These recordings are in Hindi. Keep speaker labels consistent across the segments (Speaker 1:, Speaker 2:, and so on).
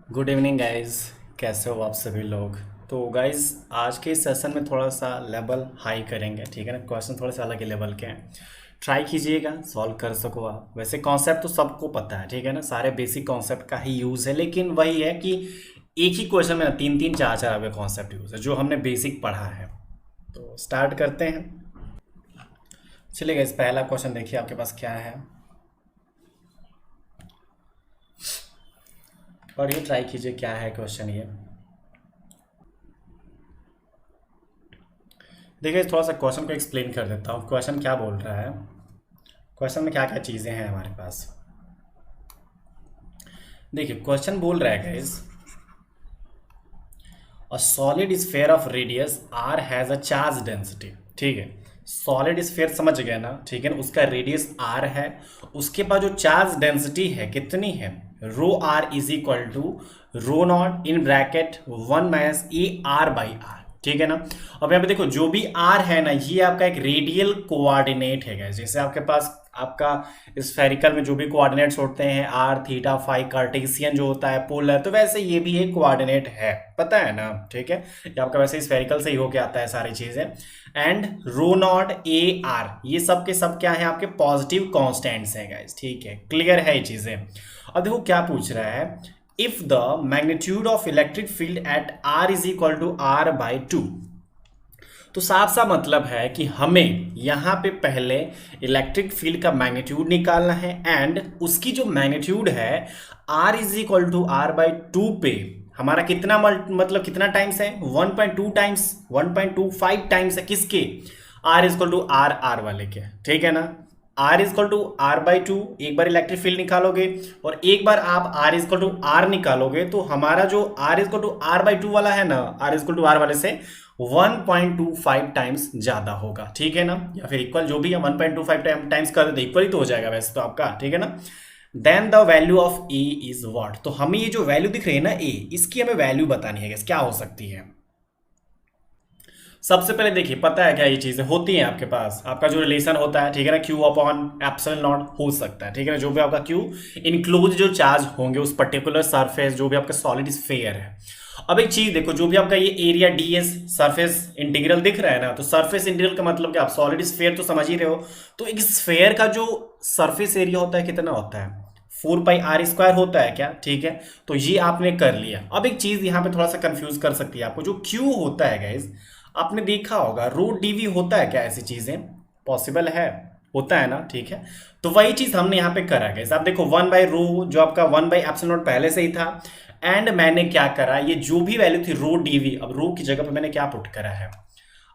Speaker 1: Good evening guys. कैसे हो आप सभी लोग। तो गाइस आज के सेशन में थोड़ा सा लेवल हाई करेंगे, ठीक है ना। क्वेश्चन थोड़े से अलग ही लेवल के हैं, ट्राई कीजिएगा सॉल्व कर सको आप। वैसे कॉन्सेप्ट तो सबको पता है, ठीक है ना, सारे बेसिक कॉन्सेप्ट का ही यूज़ है, लेकिन वही है कि एक ही क्वेश्चन में ना तीन तीन चार चार आपके कॉन्सेप्ट यूज़ है जो हमने बेसिक पढ़ा है। तो स्टार्ट करते हैं। चलिए गाइस पहला क्वेश्चन देखिए आपके पास क्या है, और ये ट्राई कीजिए क्या है क्वेश्चन ये। देखिए थोड़ा सा क्वेश्चन को एक्सप्लेन कर देता हूँ। क्वेश्चन क्या बोल रहा है, क्वेश्चन में क्या क्या चीज़ें हैं हमारे पास। देखिए क्वेश्चन बोल रहा है guys, a solid sphere of radius R has a charge density. ठीक है, सॉलिड स्फेयर समझ गए ना, ठीक है ना, उसका रेडियस आर है, उसके पास जो चार्ज डेंसिटी है कितनी है, rho r is equal to rho naught in bracket 1 - a r/r। ठीक है ना। अब यहाँ पे देखो जो भी आर है ना, ये आपका एक रेडियल कोऑर्डिनेट है guys। जैसे आपके पास आपका स्फेरिकल में जो भी कोऑर्डिनेट्स होते हैं आर थीटा फाई, कार्टेशियन जो होता है पोलर, तो वैसे ये भी एक कोऑर्डिनेट है, पता है ना। ठीक है, ये आपका वैसे स्फेरिकल से ही होके आता है सारी चीजें। And rho naught a R, ये सब के सब क्या है आपके पॉजिटिव कॉन्स्टेंट्स हैं गाइस। ठीक है, क्लियर है ये चीजें। अब देखो क्या पूछ रहा है, if the magnitude of electric field at R is equal to r/2। तो साफ सा मतलब है कि हमें यहाँ पे पहले इलेक्ट्रिक फील्ड का मैग्नीट्यूड निकालना है, एंड उसकी जो मैग्नीट्यूड है r is equal to r/2 पे हमारा कितना मतलब कितना टाइम्स है, 1.2 टाइम्स, 1.25 टाइम्स है किसके, r is equal to r वाले के। ठीक है ना, r is equal to r/2, एक बार इलेक्ट्रिक फील्ड निकालोगे और एक बार आप r is equal to r निकालोगे, तो हमारा जो r is equal to r/2 वाला है ना, r is equal to r वाले से 1.25 टाइम्स ज्यादा होगा। ठीक है ना, या फिर इक्वल जो भी है 1.25 टाइम्स कर देते इक्वल ही तो हो जाएगा वैसे तो आपका। ठीक है ना, then the value of a is what. तो हमें ये जो वैल्यू दिख रही है ना ए, इसकी हमें वैल्यू बतानी है क्या हो सकती है। सबसे पहले देखिए पता है क्या ये चीजें होती हैं आपके पास, आपका जो रिलेशन होता है, ठीक है ना, क्यू अपॉन एप्सिलॉन नॉट हो सकता है। ठीक है ना, जो भी आपका क्यू इंक्लूड जो चार्ज होंगे उस पर्टिकुलर सरफेस जो भी आपका सॉलिड स्फेयर है। अब एक चीज देखो, जो भी आपका ये एरिया ds सरफेस इंटीग्रल दिख रहा है ना, तो सरफेस इंटीग्रल का मतलब क्या, आप सॉलिड स्फेयर तो समझ ही रहे हो। तो एक स्फेयर का जो सरफेस एरिया होता है कितना होता है, 4πr² होता है क्या। ठीक है, तो ये आपने कर लिया। अब एक चीज यहाँ पे थोड़ा सा कंफ्यूज कर सकती है आपको, जो क्यू होता है गाइज, आपने देखा होगा रो dv होता है क्या, ऐसी चीजें पॉसिबल है, होता है ना। ठीक है, तो वही चीज हमने यहाँ पे करा गाइज। आप देखो 1/रो जो आपका 1/ε0 पहले से ही था, एंड मैंने क्या करा, ये जो भी वैल्यू थी रो dv, अब रो की जगह पे मैंने क्या पुट करा है,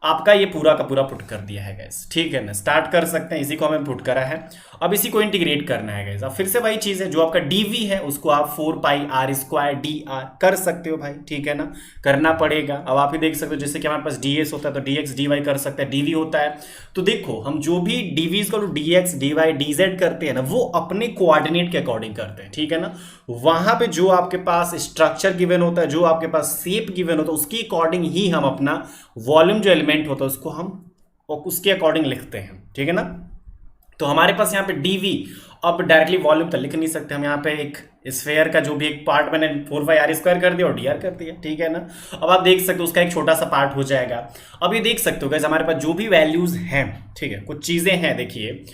Speaker 1: आपका ये पूरा का पूरा पुट कर दिया है गैस। ठीक है ना, स्टार्ट कर सकते हैं, इसी को हमें पुट करा है, अब इसी को इंटीग्रेट करना है गैस। अब फिर से वही चीज है, जो आपका dv है उसको आप 4πr² कर सकते हो भाई। ठीक है ना, करना पड़ेगा। अब आप ही देख सकते हो, जैसे कि हमारे पास ds होता है तो dx dy कर सकते हैं, dv होता है। तो देखो हम जो भी dv को dx dy dz करते हैं ना, वो अपने कोऑर्डिनेट के अकॉर्डिंग करते हैं। ठीक है ना, वहां पे जो आपके पास स्ट्रक्चर गिवन होता है, जो आपके पास शेप गिवन होता है, उसके अकॉर्डिंग ही हम अपना वॉल्यूम जो एलिमेंट होता है उसको हम उसके अकॉर्डिंग लिखते हैं। ठीक है ना, तो हमारे पास यहाँ पे dv, अब डायरेक्टली वॉल्यूम तो लिख नहीं सकते हम, यहाँ पे एक स्फेयर का जो भी एक पार्ट मैंने 4πr² कर दिया और dr कर दिया। ठीक है ना, अब आप देख सकते हो उसका एक छोटा सा पार्ट हो जाएगा। अब ये देख सकते हो गाइस, हमारे पास जो भी वैल्यूज हैं, ठीक है, कुछ चीजें हैं, देखिए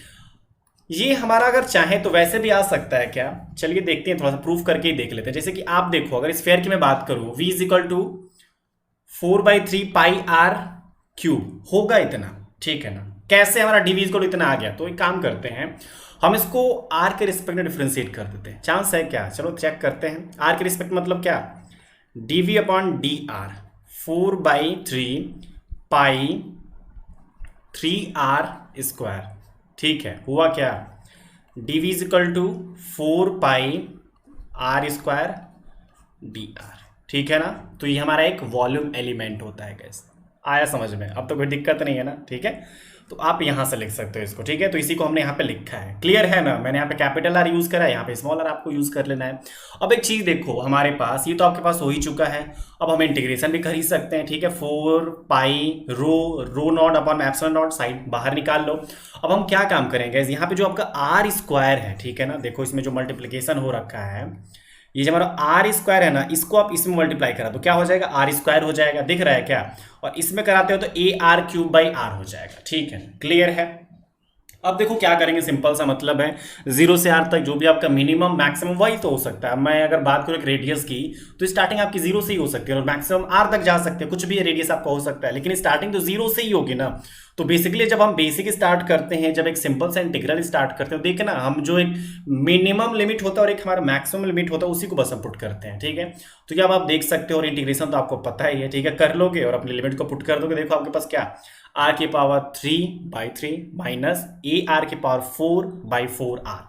Speaker 1: ये हमारा अगर चाहे तो वैसे भी आ सकता है क्या, चलिए देखते हैं, थोड़ा सा प्रूफ करके ही देख लेते हैं। जैसे कि आप देखो, अगर स्फेयर की मैं बात करूं, v is equal to 4/3πr³ होगा इतना। ठीक है ना, कैसे हमारा dv इज इक्वल टू इतना आ गया, तो एक काम करते हैं, हम इसको r के रिस्पेक्ट में डिफ्रेंशिएट कर देते हैं, चांस है क्या, चलो चेक करते हैं। r के रिस्पेक्ट मतलब क्या, dv अपॉन dr 4/3π3r²। ठीक है, हुआ क्या, dv is equal to 4πr²dr। ठीक है ना, तो ये हमारा एक वॉल्यूम एलिमेंट होता है गैस। आया समझ में, अब तो कोई दिक्कत नहीं है ना। ठीक है, तो आप यहां से लिख सकते हो इसको। ठीक है, तो इसी को हमने यहाँ पे लिखा है, क्लियर है ना। मैंने यहाँ पे कैपिटल R यूज करा है, यहाँ पे स्मॉल r आपको यूज कर लेना है। अब एक चीज देखो, हमारे पास ये तो आपके पास हो ही चुका है, अब हम इंटीग्रेशन भी कर ही सकते हैं। ठीक है, 4π rho naught upon epsilon naught side बाहर निकाल लो। अब हम क्या काम करेंगे, यहाँ पे जो आपका r² है, ठीक है ना, देखो इसमें जो मल्टीप्लीकेशन हो रखा है, ये जो हमारा आर स्क्वायर है ना, इसको आप इसमें मल्टीप्लाई करा तो क्या हो जाएगा, आर स्क्वायर हो जाएगा, दिख रहा है क्या, और इसमें कराते हो तो a R cube by R हो जाएगा। ठीक है, क्लियर है। अब देखो क्या करेंगे, सिंपल सा मतलब है, 0 से आर तक जो भी आपका मिनिमम मैक्सिमम वही तो हो सकता है। मैं अगर बात करूं एक रेडियस की, तो स्टार्टिंग आपकी 0 से ही हो सकती है और मैक्सिमम आर तक जा सकते हैं, कुछ भी रेडियस आपका हो सकता है, लेकिन स्टार्टिंग तो 0 से ही होगी ना। तो बेसिकली जब हम बेसिक स्टार्ट करते हैं, जब एक सिंपल सा इंटीग्रल स्टार्ट करते हैं, देखना हम जो एक मिनिमम लिमिट होता है और एक हमारा मैक्सिमम लिमिट होता है, उसी को बस हम पुट करते हैं। ठीक है, तो क्या आप देख सकते हो, और इंटीग्रेशन तो आपको पता ही है। ठीक है, कर लोगे और अपनी लिमिट को पुट कर दोगे, देखो आपके पास क्या, आर की पावर 3/3 माइनस ए आर की पावर 4/4 आर।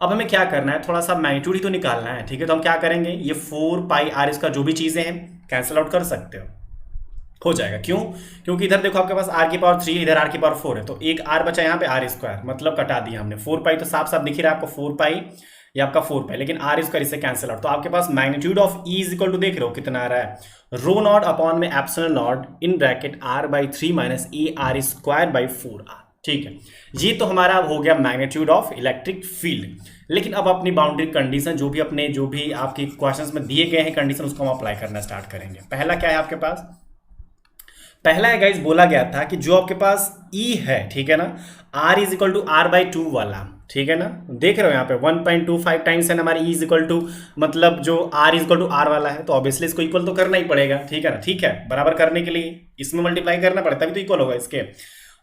Speaker 1: अब हमें क्या करना है, थोड़ा सा मैग्नीट्यूड ही तो निकालना है। ठीक है, तो हम क्या करेंगे, ये 4πr इसका जो भी चीजें हैं कैंसिल आउट कर सकते हो जाएगा। क्यों, क्योंकि इधर देखो आपके पास आर की पावर 3 इधर आर की पावर 4 है, तो एक आर बचा यहाँ पे आर स्क्वायर, मतलब कटा दिया हमने। 4π तो साफ साफ दिख ही रहा है आपको, 4π ये आपका 4π, लेकिन आर स्क्वायर इससे कैंसिल आउट, तो आपके पास magnitude of E is equal to, देख रहे हो कितना आ रहा है, रो नॉट अपॉन में epsilon naught in bracket r/3 minus a r square by 4r। ठीक है, ये तो हमारा हो गया मैग्नीट्यूड ऑफ इलेक्ट्रिक फील्ड। लेकिन अब अपनी बाउंड्री कंडीशन जो भी आपके क्वेश्चंस में दिए गए हैं कंडीशन, उसको हम अप्लाई करना स्टार्ट करेंगे। पहला क्या है आपके पास, पहला है गाइस, बोला गया था कि जो आपके पास ई है, ठीक है ना, r is equal to r/2 वाला, ठीक है ना, देख रहे हो यहाँ पे 1.25 टाइम्स है ना हमारी, ई इज इक्वल टू, मतलब जो r is equal to r वाला है, तो ऑब्वियसली इसको इक्वल तो करना ही पड़ेगा। ठीक है ना, ठीक है, बराबर करने के लिए इसमें मल्टीप्लाई करना पड़ता है, तभी तो इक्वल होगा इसके।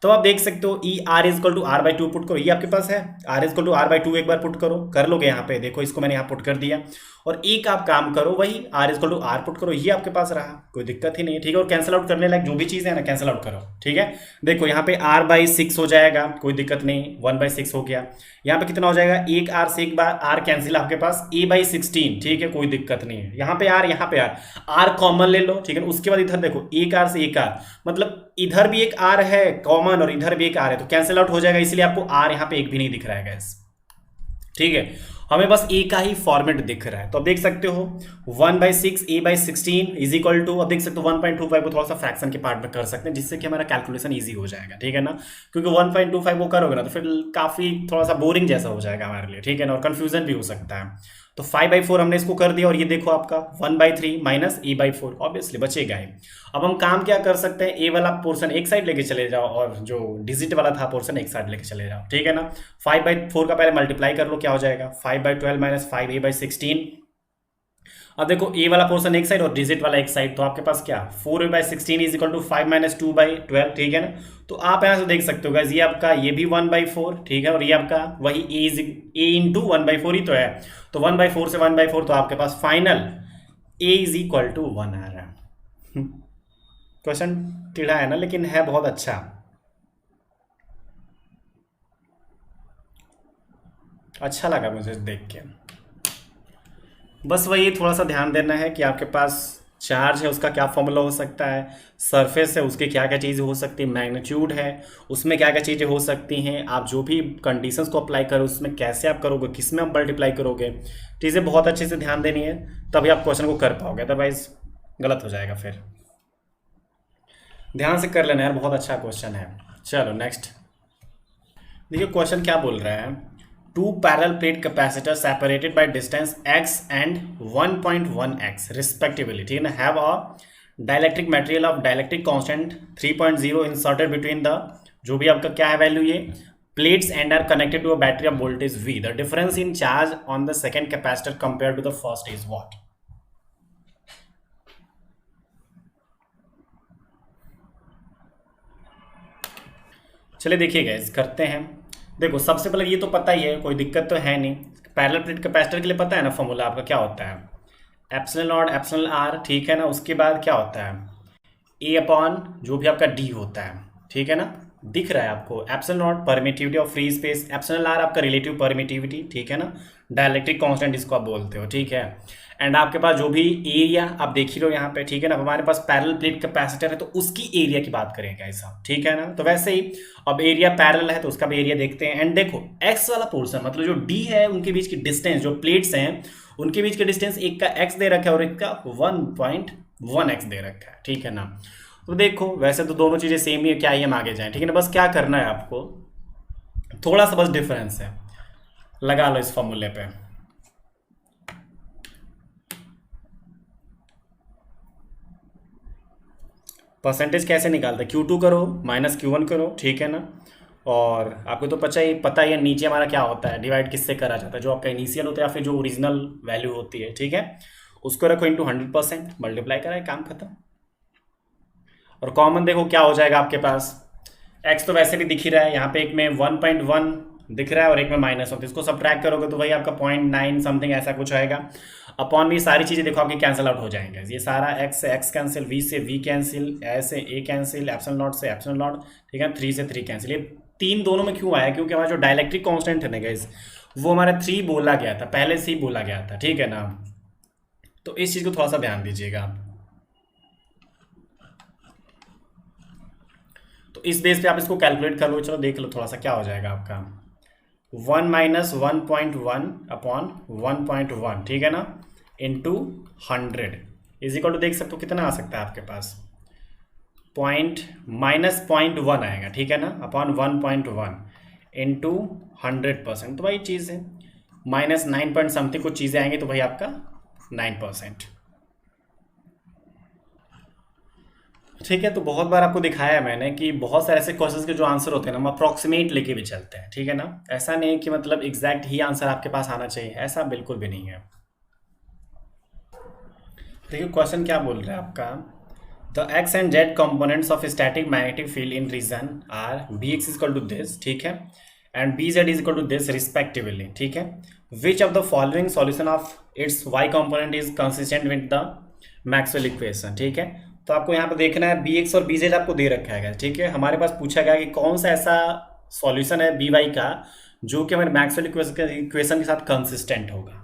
Speaker 1: तो आप देख सकते हो E R is equal to r/2 put करो, ये आपके पास है, r is equal to r/2 एक बार पुट करो, कर लोगे यहाँ पे, देखो इसको मैंने यहाँ पुट कर दिया, और एक आप काम करो, वही r is equal to r put करो, ये आपके पास रहा, कोई दिक्कत ही नहीं है। ठीक है, और कैंसिल आउट करने लायक जो भी चीज़ है ना, कैंसिल आउट करो। ठीक है, देखो यहाँ पे r/6 हो जाएगा, कोई दिक्कत नहीं, 1/6 हो गया। यहाँ पे कितना हो जाएगा, एक r से एक बार r कैंसिल, आपके पास a/16। ठीक है, कोई दिक्कत नहीं है, यहाँ पे r कॉमन ले लो। ठीक है, उसके बाद इधर देखो, एक r से एक r, मतलब इधर भी एक r है कॉमन और इधर भी एक r है, तो कैंसिल आउट हो जाएगा, इसलिए आपको r यहाँ पे एक भी नहीं दिख रहा है गैस। ठीक है, हमें बस ए का ही फॉर्मेट दिख रहा है, तो अब देख सकते हो 1/6 a/16 इज इक्वल टू, अब देख सकते हो 1.25 को थोड़ा सा फ्रैक्शन के पार्ट में कर सकते हैं, जिससे कि हमारा कैलकुलेशन इजी हो जाएगा। ठीक है ना, क्योंकि 1.25 वो करोगे ना तो फिर काफी थोड़ा सा बोरिंग जैसा हो जाएगा हमारे लिए। ठीक है ना, और कंफ्यूजन भी हो सकता है। तो 5/4 हमने इसको कर दिया, और ये देखो आपका 1/3 माइनस a/4 ऑब्वियसली बचेगा ही। अब हम काम क्या कर सकते हैं, ए वाला पोर्शन एक साइड लेके चले जाओ और जो डिजिट वाला था पोर्शन एक साइड लेके चले जाओ। ठीक है ना, 5/4 का पहले मल्टीप्लाई कर लो, क्या हो जाएगा 5/12 माइनस 5a/16। अब देखो ए वाला पोर्शन एक साइड और डिजिट वाला एक साइड, तो आपके पास क्या 4a/16 is equal to 5 minus 2/12। ठीक है ना, तो आप यहाँ से देख सकते हो गाइस, ये आपका ये भी 1/4, ठीक है, और ये आपका वही a इंटू 1/4 ही तो है, तो 1/4 से 1/4, तो आपके पास final a is equal to 1 आ रहा है। क्वेश्चन टेढ़ा है ना, लेकिन है बहुत अच्छा। अच्छा लगा मुझे देख के। बस वही थोड़ा सा ध्यान देना है कि आपके पास चार्ज है उसका क्या फॉर्मूला हो सकता है, सरफेस है उसके क्या क्या चीज़ें हो सकती है, मैग्नीट्यूड है उसमें क्या क्या चीज़ें हो सकती हैं, आप जो भी कंडीशंस को अप्लाई करो उसमें कैसे आप करोगे, किस में आप मल्टीप्लाई करोगे, चीज़ें बहुत अच्छे से ध्यान देनी है, तभी आप क्वेश्चन को कर पाओगे, अदरवाइज गलत हो जाएगा। फिर ध्यान से कर लेना यार, बहुत अच्छा क्वेश्चन है। चलो नेक्स्ट देखिए, क्वेश्चन क्या बोल रहा है, two parallel plate capacitor separated by distance x and 1.1x respectively, ठीक है ना, have a dielectric material of dielectric constant 3.0 inserted between the, जो भी आपका क्या है वैल्यू, ये plates and are connected to a battery of voltage v, the difference in charge on the second capacitor compare to the first is what. चलिए देखिए गाइस, करते हैं। देखो सबसे पहले ये तो पता ही है, कोई दिक्कत तो है नहीं, पैरेलल प्लेट कैपेसिटर के लिए पता है ना फॉर्मूला आपका क्या होता है, एप्सिलॉन नॉट एप्सिलॉन आर, ठीक है ना, उसके बाद क्या होता है ए अपॉन जो भी आपका डी होता है, ठीक है ना, दिख रहा है आपको, epsilon naught permittivity of free space, epsilon R आपका रिलेटिव परमिटिविटी, ठीक है ना, डाइलेक्ट्रिक कांस्टेंट इसको आप बोलते हो, ठीक है, एंड आपके पास जो भी एरिया आप देख ही लो यहाँ पे, ठीक है ना, हमारे पास पैरेलल प्लेट कैपेसिटर है तो उसकी एरिया की बात करेंगे ऐसा, ठीक है ना, तो वैसे ही अब एरिया पैरेलल है तो उसका भी एरिया देखते हैं। एंड देखो एक्स वाला पोर्शन मतलब जो डी है उनके बीच की डिस्टेंस, जो प्लेट्स हैं उनके बीच की डिस्टेंस, एक का एक्स दे रखा है और एक का 1.1x दे रखा है, ठीक है ना, तो देखो वैसे तो दोनों चीजें सेम ही है, क्या ही हम आगे जाएं, ठीक है ना, बस क्या करना है आपको, थोड़ा सा बस डिफरेंस है, लगा लो इस फॉर्मूले पे, परसेंटेज कैसे निकालते हैं, Q2 करो माइनस Q1 करो, ठीक है ना। और आपको तो पता ही है नीचे हमारा क्या होता है, डिवाइड किससे करा जाता है, जो आपका इनिशियल होता है या फिर जो ओरिजिनल वैल्यू होती है, ठीक है, उसको रखो इंटू 100%, मल्टीप्लाई करा है, काम खत्म। और कॉमन देखो क्या हो जाएगा आपके पास, एक्स तो वैसे भी दिख ही रहा है, यहाँ पे एक में 1.1 दिख रहा है और एक में माइनस होता है, इसको सब्ट्रैक्ट करोगे तो भाई आपका 0.9 समथिंग ऐसा कुछ आएगा। अपॉन में सारी चीज़ें देखो आपकी कैंसिल आउट हो जाएंगे, ये सारा एक्स से एक्स कैंसिल, वी से वी कैंसिल, ए से ए कैंसिल, एप्सिलॉन नॉट से एप्सिलॉन नॉट, ठीक है, 3 से 3 कैंसिल। ये 3 दोनों में क्यों आया, क्योंकि हमारा जो डायलैक्ट्रिक कांस्टेंट है ना गाइस, वो हमारा 3 बोला गया था, पहले से ही बोला गया था, ठीक है ना। तो इस चीज़ को थोड़ा सा ध्यान दीजिएगा आप। तो इस बेस पे आप इसको कैलकुलेट कर लो, चलो देख लो थोड़ा सा क्या हो जाएगा आपका, 1 माइनस 1.1 अपॉन 1.1, ठीक है ना, इंटू 100 इज इक्वल टू, देख सकते हो कितना आ सकता है आपके पास, -0.1 आएगा, ठीक है ना, अपॉन 1.1 इंटू 100%, तो भाई चीज़ है -9 पॉइंट समथिंग कुछ चीज़ें आएंगी, तो भाई आपका 9%, ठीक है। तो बहुत बार आपको दिखाया है मैंने कि बहुत सारे ऐसे क्वेश्चंस के जो आंसर होते हैं ना, हम अप्रॉक्सीमेट लेके भी चलते हैं, ठीक है ना, ऐसा नहीं है कि मतलब एग्जैक्ट ही आंसर आपके पास आना चाहिए, ऐसा बिल्कुल भी नहीं है। देखिए क्वेश्चन क्या बोल रहा है आपका, the X and Z components of static magnetic field in region are B X equal to this, ठीक है, and B Z is equal to this respectively, ठीक है, which of the following solution of its Y component is consistent with the Maxwell equation, ठीक है। तो आपको यहाँ पे देखना है बी एक्स और बी जेड आपको दे रखा है, ठीक है, हमारे पास पूछा गया कि कौन सा ऐसा सॉल्यूशन है बी वाई का जो कि हमारे मैक्सवेल इक्वेशन के साथ कंसिस्टेंट होगा।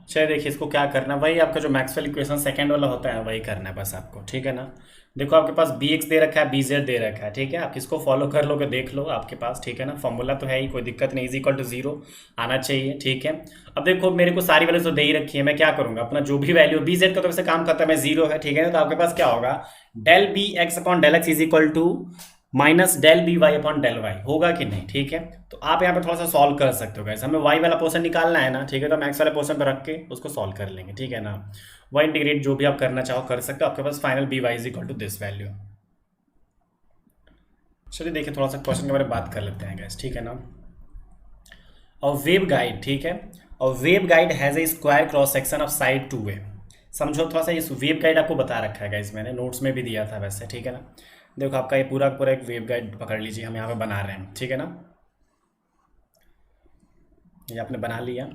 Speaker 1: चलिए देखिए इसको क्या करना है, वही आपका जो मैक्सवेल इक्वेशन सेकंड वाला होता है वही करना है बस आपको, ठीक है ना। देखो आपके पास बी एक्स दे रखा है, बी जेड दे रखा है, ठीक है, आप किसको फॉलो कर लोगे देख लो आपके पास, ठीक है ना, फॉर्मूला तो है ही, कोई दिक्कत नहीं, इज इक्वल टू 0 आना चाहिए, ठीक है। अब देखो मेरे को सारी वैल्यूज तो दे ही रखी है, मैं क्या करूंगा, अपना जो भी वैल्यू बी जेड का तो वैसे काम खत्म है, 0 है, ठीक है, तो आपके पास क्या होगा, del B X upon del X is equal to minus del B Y upon del Y, होगा कि नहीं, ठीक है। तो आप यहाँ पे थोड़ा सा सॉल्व कर सकते हो गाइस, हमें वाई वाला पोर्शन निकालना है ना, ठीक है, तो हम एक्स वाले पोर्शन पर रख के उसको सॉल्व कर लेंगे, ठीक है ना। वाई इंटीग्रेट जो भी आप करना चाहो कर सकते हो, आपके पास final b y is equal to this value. चलिए देखिए थोड़ा सा क्वेश्चन के बारे में बात कर लेते हैं गाइस, ठीक है ना। और वेव गाइड, ठीक है, और wave guide has a square cross section of side 2a, समझो थोड़ा सा, इस वेव गाइड आपको बता रखा है गाइस, मैंने नोट्स में भी दिया था वैसे, ठीक है ना। देखो आपका ये पूरा पूरा एक वेव गाइड पकड़ लीजिए, हम यहाँ पे बना रहे हैं, ठीक है ना, ये आपने बना लिया,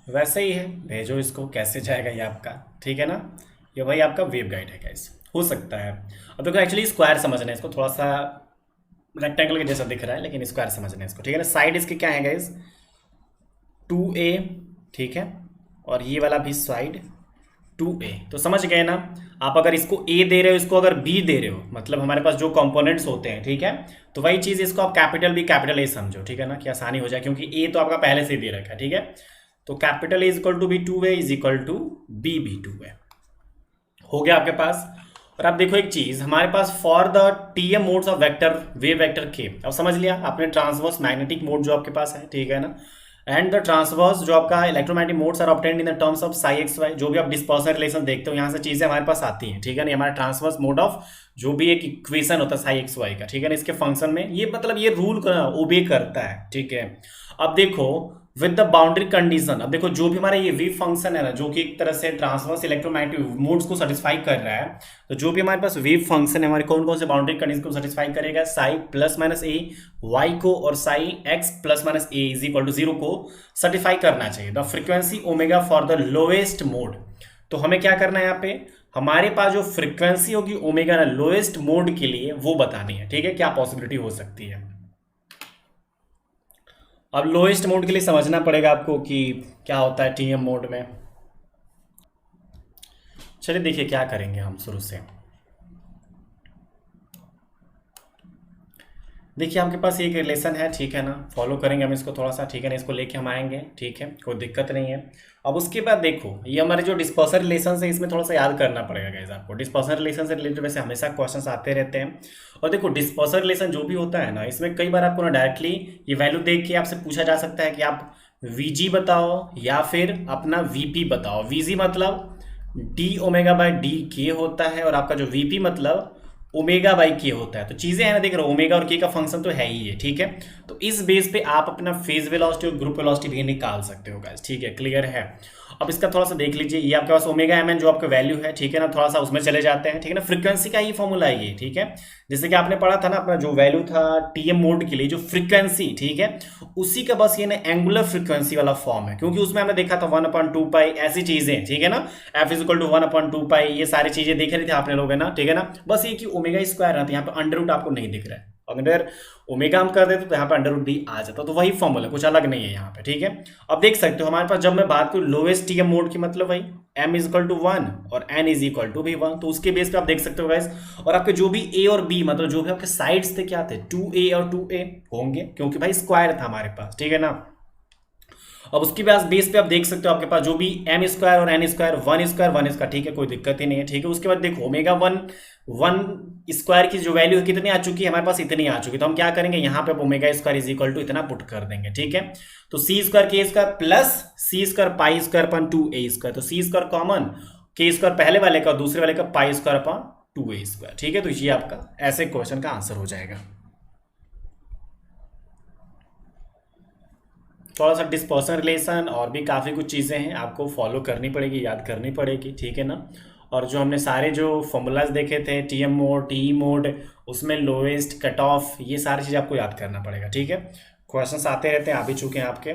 Speaker 1: वैसे ही है, भेजो इसको, कैसे जाएगा ये आपका, ठीक है ना, ये भाई आपका वेव गाइड है गाइस, हो सकता है। अब देखो एक्चुअली स्क्वायर समझना है इसको, थोड़ा सा रेक्टेंगल के जैसा दिख रहा है लेकिन स्क्वायर समझना है इसको, ठीक है ना। साइड इसके क्या है गाइस, 2a, ठीक है, और ये वाला भी साइड 2a, तो समझ गए ना। आप अगर इसको a दे रहे हो, इसको अगर b दे रहे हो, मतलब हमारे पास जो कंपोनेंट्स होते हैं, ठीक है, तो वही चीज़ इसको आप कैपिटल B कैपिटल A समझो, ठीक है ना, कि आसानी हो जाए, क्योंकि a तो आपका पहले से ही दे रखा है, ठीक है। तो capital A is equal to B 2a is equal to b भी 2a, हो गया आपके पास। और आप देखो एक चीज हमारे पास for the TM modes of vector wave vector के, अब समझ लिया आपने, ट्रांसवर्स मैग्नेटिक मोड जो आपके पास है, ठीक है ना, एंड द ट्रांसवर्स जो आपका electromagnetic modes are obtained in the terms of psi X Y, जो भी आप डिस्पर्सन रिलेशन देखते हो यहाँ से चीजें हमारे पास आती हैं, ठीक है ना, हमारा ट्रांसवर्स मोड ऑफ जो भी एक इक्वेशन होता है साई एक्स वाई का, ठीक है ना, इसके फंक्शन में ये मतलब ये रूल ओबे करता है, ठीक है। अब देखो विद द बाउंड्री कंडीशन, अब देखो जो भी हमारा ये वेव फंक्शन है ना, जो कि एक तरह से ट्रांसवर्स इलेक्ट्रोमैग्नेटिक मोड्स को सेटिस्फाई कर रहा है, तो जो भी हमारे पास वेव फंक्शन है हमारे कौन कौन से बाउंड्री कंडीशन को सेटिस्फाई करेगा, psi plus minus A Y को और psi X plus minus A is equal to 0 को सेटिस्फाई करना चाहिए, the frequency omega for the lowest mode. तो हमें क्या करना है यहाँ पे, हमारे पास जो फ्रीक्वेंसी होगी ओमेगा ना लोएस्ट मोड के लिए वो बतानी है, ठीक है, क्या पॉसिबिलिटी हो सकती है। अब लोएस्ट मोड के लिए समझना पड़ेगा आपको कि क्या होता है टीएम मोड में। चलिए देखिए क्या करेंगे हम शुरू से, देखिए आपके पास एक रिलेशन है, ठीक है ना, फॉलो करेंगे हम इसको थोड़ा सा, ठीक है ना, इसको लेके हम आएंगे, ठीक है, कोई दिक्कत नहीं है। अब उसके बाद देखो ये हमारे जो डिस्पर्सन रिलेशन है, इसमें थोड़ा सा याद करना पड़ेगा गाइस आपको। डिस्पर्सन रिलेशन से रिलेटेड वैसे हमेशा क्वेश्चंस आते रहते हैं। और देखो डिस्पर्सन रिलेशन जो भी होता है ना, इसमें कई बार आपको ना डायरेक्टली ये वैल्यू देख के आपसे पूछा जा सकता है कि आप वीजी बताओ या फिर अपना वीपी बताओ। वीजी मतलब डी ओमेगा बाई डी के होता है, और आपका जो वीपी मतलब ओमेगा बाई के होता है। तो चीजें हैं ना, देख रहे हो, ओमेगा और के का फंक्शन तो है ही है, ठीक है। तो इस बेस पे आप अपना फेज वेलोसिटी और ग्रुप वेलोसिटी भी निकाल सकते हो गाइस, ठीक है, क्लियर है। अब इसका थोड़ा सा देख लीजिए, ये आपके पास ओमेगा एम एन जो आपका वैल्यू है, ठीक है ना, थोड़ा सा उसमें चले जाते हैं, ठीक है ना। फ्रीक्वेंसी का ही फॉर्मूला है ये, ठीक है। जैसे कि आपने पढ़ा था ना, अपना जो वैल्यू था टीएम मोड के लिए जो फ्रीक्वेंसी, ठीक है, उसी का बस ये ना एंगुलर फ्रीक्वेंसी वाला फॉर्म है, क्योंकि उसमें हमने देखा था 1/2 पाई ऐसी चीजें, ठीक है ना। एफ इज इक्वल टू 1/2 पाई, ये सारी चीजें देख रहे थे आपने लोग, है ना, ठीक है ना। बस ये कि ओमेगा स्क्वायर है, तो यहाँ पे अंडर रूट आपको नहीं दिख रहा है। अगर ओमेगा हम कर देते तो यहाँ पे अंडर रूट भी आ जाता, तो वही फॉर्मूला, कुछ अलग नहीं है यहाँ पे, ठीक है। अब देख सकते हो हमारे पास जब मैं बात करूँ लोवेस्ट टीएम मोड की, मतलब भाई m इज इक्वल टू 1 और n इज इक्वल टू भी 1, तो उसके बेस पे आप देख सकते हो गाइस। और आपके जो भी a और b, मतलब जो भी आपके साइड्स थे क्या थे, 2a और 2a होंगे, क्योंकि भाई स्क्वायर था हमारे पास, ठीक है ना। अब उसके बाद बेस पे आप देख सकते हो आपके पास जो भी एम स्क्वायर और N square, one square one square, ठीक है, कोई दिक्कत ही नहीं है, ठीक है। उसके बाद देखो ओमेगा वन वन स्क्वायर की जो वैल्यू है कितनी आ चुकी है हमारे पास, इतनी आ चुकी है। तो हम क्या करेंगे, यहाँ पे omega square is equal to इतना पुट कर देंगे, ठीक है। तो c square k square plus c square pi square upon 2a square, तो c square common, k square पहले वाले का, दूसरे वाले का पाई स्क्वायर अपन 2a स्क्वायर, ठीक है। तो ये आपका ऐसे क्वेश्चन का आंसर हो जाएगा। थोड़ा सा डिस्पर्सन रिलेशन और भी काफ़ी कुछ चीज़ें हैं आपको फॉलो करनी पड़ेगी, याद करनी पड़ेगी, ठीक है ना। और जो हमने सारे जो फॉर्मूलाज देखे थे, टीएम मोड, टी मोड, उसमें लोएस्ट, कट ऑफ, ये सारी चीज़ आपको याद करना पड़ेगा, ठीक है। क्वेश्चंस आते रहते हैं, आ भी चुके हैं आपके।